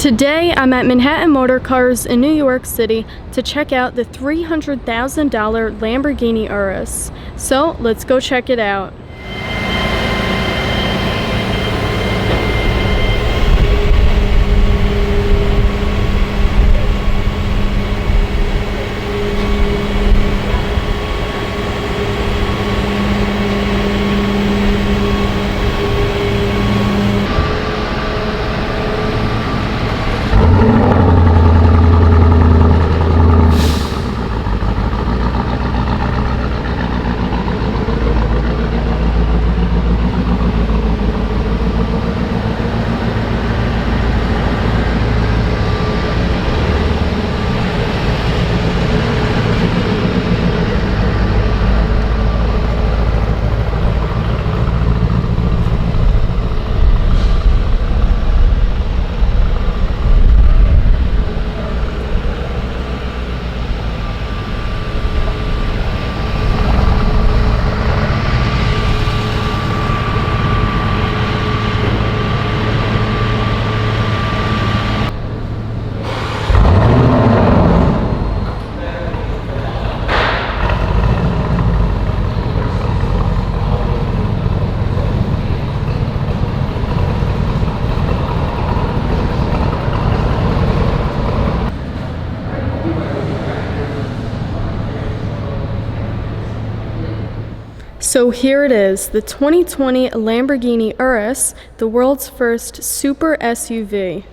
Today, I'm at Manhattan Motor Cars in New York City to check out the $300,000 Lamborghini Urus. So, let's go check it out. So here it is, the 2020 Lamborghini Urus, the world's first super SUV.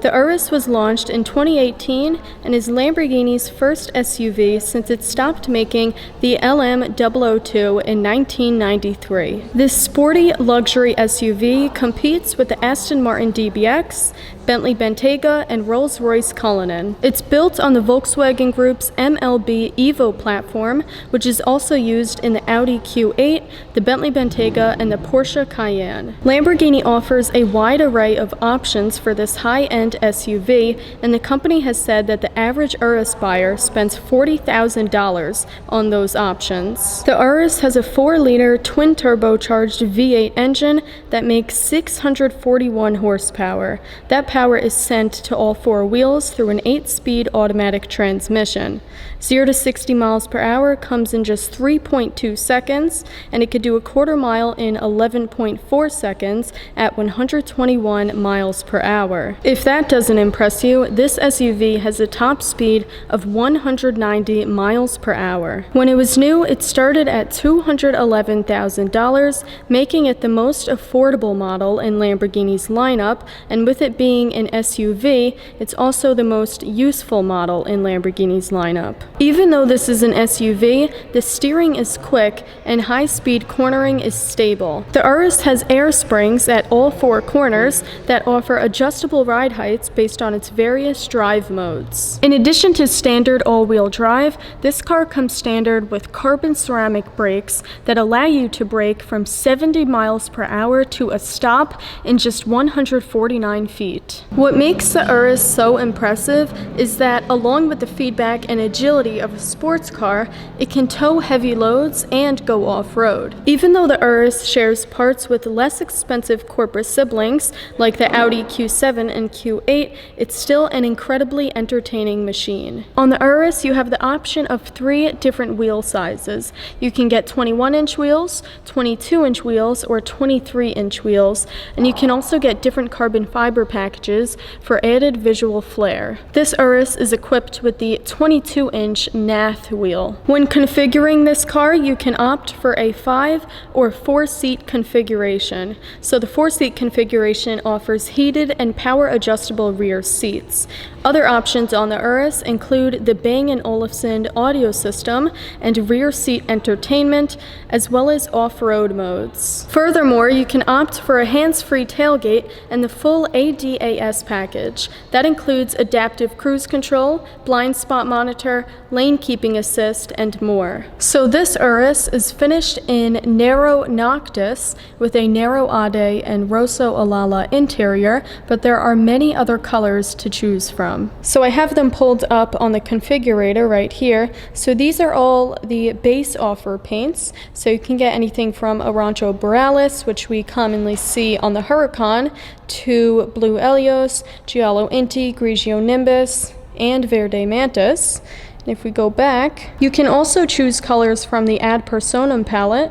The Urus was launched in 2018 and is Lamborghini's first SUV since it stopped making the LM002 in 1993. This sporty luxury SUV competes with the Aston Martin DBX, Bentley Bentayga, and Rolls-Royce Cullinan. It's built on the Volkswagen Group's MLB Evo platform, which is also used in the Audi Q8, the Bentley Bentayga, and the Porsche Cayenne. Lamborghini offers a wide array of options for this high-end SUV, and the company has said that the average Urus buyer spends $40,000 on those options. The Urus has a 4-liter twin-turbocharged V8 engine that makes 641 horsepower. That power is sent to all 4 wheels through an 8-speed automatic transmission. 0 to 60 miles per hour comes in just 3.2 seconds, and it could do a quarter mile in 11.4 seconds at 121 miles per hour. If that doesn't impress you, this SUV has a top speed of 190 miles per hour. When it was new, it started at $211,000, making it the most affordable model in Lamborghini's lineup, and with it being an SUV, it's also the most useful model in Lamborghini's lineup. Even though this is an SUV, the steering is quick and high-speed cornering is stable. The Urus has air springs at all 4 corners that offer adjustable ride heights based on its various drive modes. In addition to standard all-wheel drive, this car comes standard with carbon ceramic brakes that allow you to brake from 70 miles per hour to a stop in just 149 feet. What makes the Urus so impressive is that, along with the feedback and agility of a sports car, it can tow heavy loads and go off-road. Even though the Urus shares parts with less expensive corporate siblings like the Audi Q7 and Q8, it's still an incredibly entertaining machine. On the Urus, you have the option of 3 different wheel sizes. You can get 21-inch wheels, 22-inch wheels, or 23-inch wheels, and you can also get different carbon fiber packages for added visual flair. This Urus is equipped with the 22-inch Nath wheel. When configuring this car, you can opt for a 5 or 4-seat configuration. So the 4-seat configuration offers heated and power adjustable rear seats. Other options on the Urus include the Bang & Olufsen audio system and rear seat entertainment, as well as off-road modes. Furthermore, you can opt for a hands-free tailgate and the full ADAS package. That includes adaptive cruise control, blind spot monitor, lane keeping assist, and more. So this Urus is finished in Nero Noctis with a Nero Ade and Rosso Alala interior, but there are many other colors to choose from. So I have them pulled up on the configurator right here. So these are all the base offer paints. So you can get anything from Arancho Borealis, which we commonly see on the Huracan, to Blue Helios, Giallo Inti, Grigio Nimbus, and Verde Mantis. If we go back, you can also choose colors from the Ad Personam palette.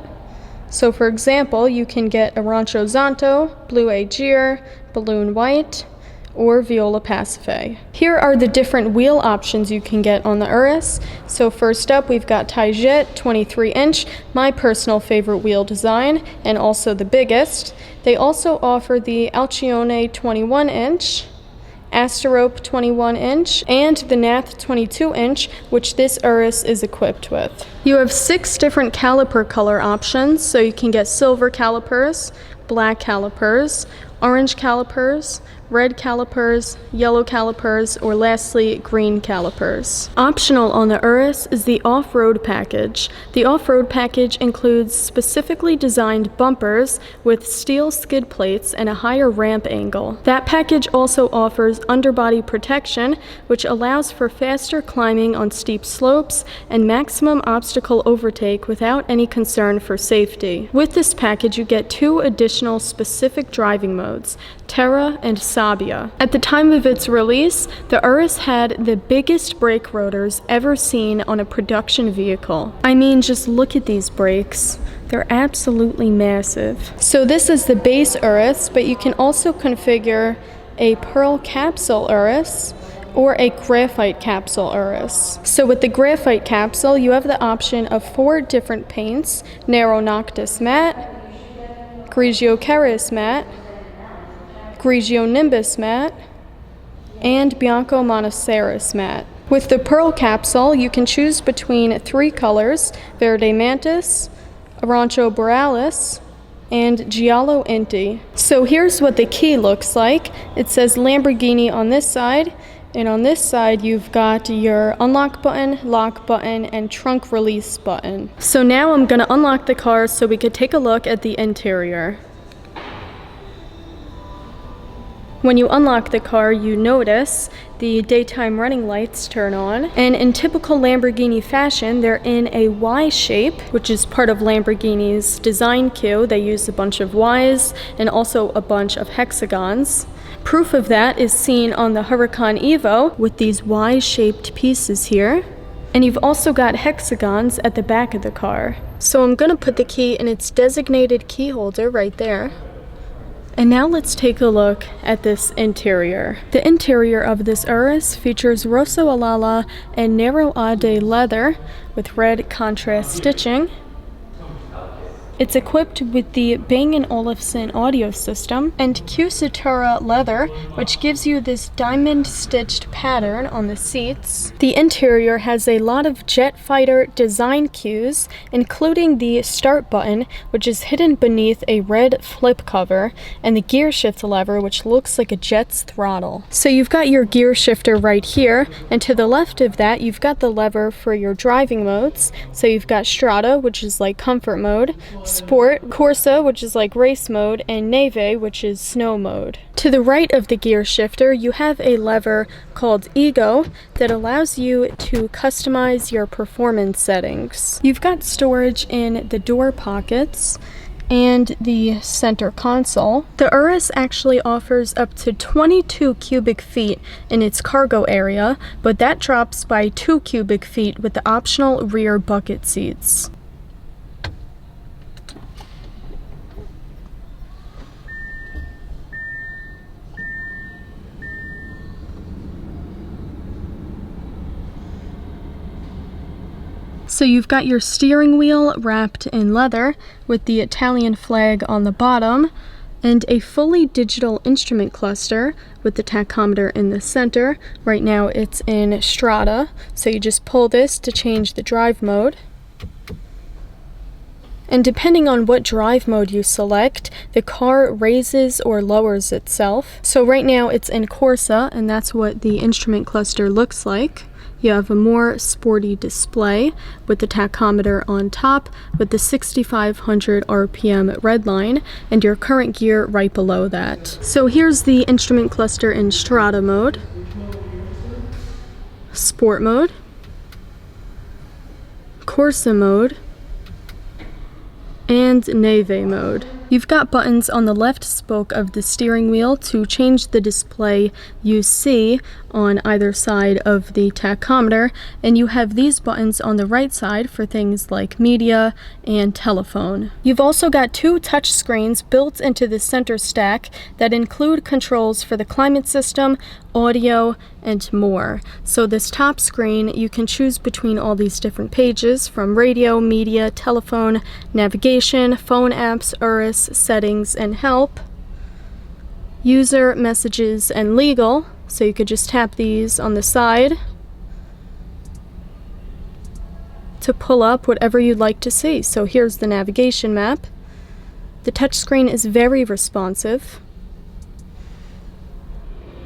So for example, you can get Arancho Zanto, Blue Aegir, Balloon White, or Viola Pacife. Here are the different wheel options you can get on the Urus. So first up, we've got Taijet 23-inch, my personal favorite wheel design, and also the biggest. They also offer the Alcione 21-inch, Asterope 21-inch, and the Nath 22-inch, which this Urus is equipped with. You have 6 different caliper color options, so you can get silver calipers, black calipers, orange calipers, red calipers, yellow calipers, or lastly, green calipers. Optional on the Urus is the off-road package. The off-road package includes specifically designed bumpers with steel skid plates and a higher ramp angle. That package also offers underbody protection, which allows for faster climbing on steep slopes and maximum obstacle overtake without any concern for safety. With this package, you get 2 additional specific driving modes, Terra and Sabia. At the time of its release, the Urus had the biggest brake rotors ever seen on a production vehicle. I mean, just look at these brakes. They're absolutely massive. So this is the base Urus, but you can also configure a pearl capsule Urus or a graphite capsule Urus. So with the graphite capsule, you have the option of 4 different paints: Nero Noctis Matte, Grigio Keras Matte, Grigio Nimbus Matte, and Bianco Monoceros Matte. With the pearl capsule, you can choose between 3 colors: Verde Mantis, Arancho Borealis, and Giallo Inti. So here's what the key looks like. It says Lamborghini on this side, and on this side you've got your unlock button, lock button, and trunk release button. So now I'm gonna unlock the car so we could take a look at the interior. When you unlock the car, you notice the daytime running lights turn on, and in typical Lamborghini fashion, they're in a Y shape, which is part of Lamborghini's design cue. They use a bunch of Ys and also a bunch of hexagons. Proof of that is seen on the Huracan Evo with these Y-shaped pieces here. And you've also got hexagons at the back of the car. So I'm gonna put the key in its designated key holder right there. And now let's take a look at this interior. The interior of this Urus features Rosso Alala and Nero Ade leather with red contrast stitching. It's equipped with the Bang & Olufsen audio system and Cusatura leather, which gives you this diamond-stitched pattern on the seats. The interior has a lot of jet fighter design cues, including the start button, which is hidden beneath a red flip cover, and the gear shift lever, which looks like a jet's throttle. So you've got your gear shifter right here, and to the left of that, you've got the lever for your driving modes. So you've got Strada, which is like comfort mode, Sport, Corsa, which is like race mode, and Neve, which is snow mode. To the right of the gear shifter, you have a lever called Ego that allows you to customize your performance settings. You've got storage in the door pockets and the center console. The Urus actually offers up to 22 cubic feet in its cargo area, but that drops by 2 cubic feet with the optional rear bucket seats. So you've got your steering wheel wrapped in leather with the Italian flag on the bottom, and a fully digital instrument cluster with the tachometer in the center. Right now it's in Strata, so you just pull this to change the drive mode. And depending on what drive mode you select, the car raises or lowers itself. So right now it's in Corsa, and that's what the instrument cluster looks like. You have a more sporty display with the tachometer on top with the 6,500 RPM red line and your current gear right below that. So here's the instrument cluster in Strata mode, Sport mode, Corsa mode, and Neve mode. You've got buttons on the left spoke of the steering wheel to change the display you see on either side of the tachometer, and you have these buttons on the right side for things like media and telephone. You've also got two touch screens built into the center stack that include controls for the climate system, audio, and more. So this top screen, you can choose between all these different pages from radio, media, telephone, navigation, phone apps, Urus, settings, and help, user, messages, and legal. So you could just tap these on the side to pull up whatever you'd like to see. So here's the navigation map. The touchscreen is very responsive.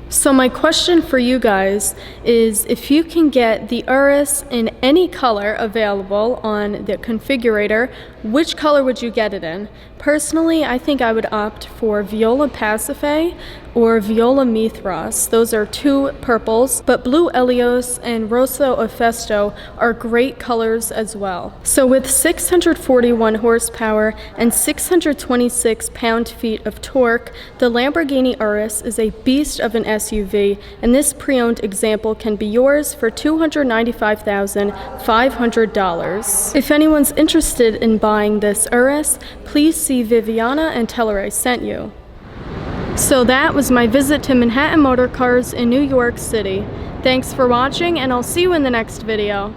So my question for you guys is, if you can get the Urus in any color available on the configurator, which color would you get it in? Personally, I think I would opt for Viola Pacife or Viola Mithras. Those are two purples, but Blue Helios and Rosso Festo are great colors as well. So with 641 horsepower and 626 pound-feet of torque, the Lamborghini Urus is a beast of an SUV, and this pre-owned example can be yours for $295,500. If anyone's interested in buying this Urus, please see Viviana and tell her I sent you. So that was my visit to Manhattan Motor Cars in New York City. Thanks for watching, and I'll see you in the next video.